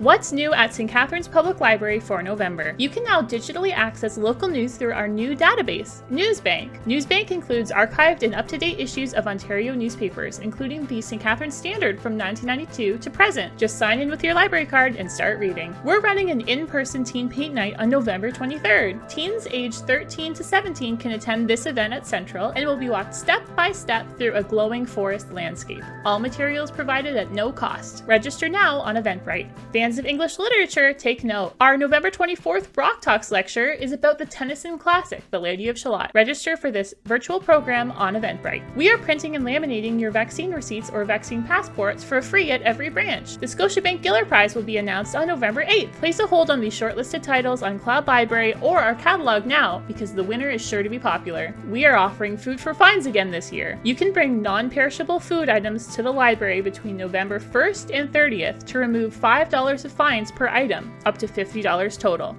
What's new at St. Catharines Public Library for November? You can now digitally access local news through our new database, Newsbank. Newsbank includes archived and up-to-date issues of Ontario newspapers, including the St. Catharines Standard from 1992 to present. Just sign in with your library card and start reading. We're running an in-person teen paint night on November 23rd. Teens aged 13 to 17 can attend this event at Central and will be walked step by step through a glowing forest landscape. All materials provided at no cost. Register now on Eventbrite. Fans of English literature, take note. Our November 24th Brock Talks lecture is about the Tennyson classic, The Lady of Shalott. Register for this virtual program on Eventbrite. We are printing and laminating your vaccine receipts or vaccine passports for free at every branch. The Scotiabank Giller Prize will be announced on November 8th. Place a hold on these shortlisted titles on Cloud Library or our catalog now because the winner is sure to be popular. We are offering food for fines again this year. You can bring non-perishable food items to the library between November 1st and 30th to remove $5 of fines per item, up to $50 total.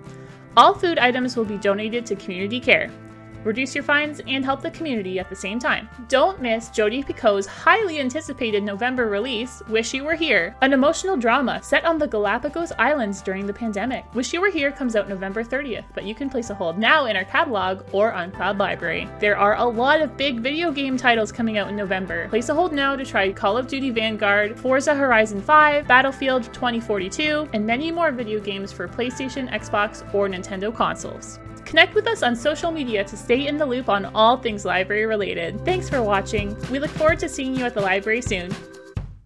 All food items will be donated to community care. Reduce your fines and help the community at the same time. Don't miss Jodi Picoult's highly anticipated November release, Wish You Were Here, an emotional drama set on the Galapagos Islands during the pandemic. Wish You Were Here comes out November 30th, but you can place a hold now in our catalog or on Cloud Library. There are a lot of big video game titles coming out in November. Place a hold now to try Call of Duty Vanguard, Forza Horizon 5, Battlefield 2042, and many more video games for PlayStation, Xbox, or Nintendo consoles. Connect with us on social media to stay in the loop on all things library related. Thanks for watching. We look forward to seeing you at the library soon.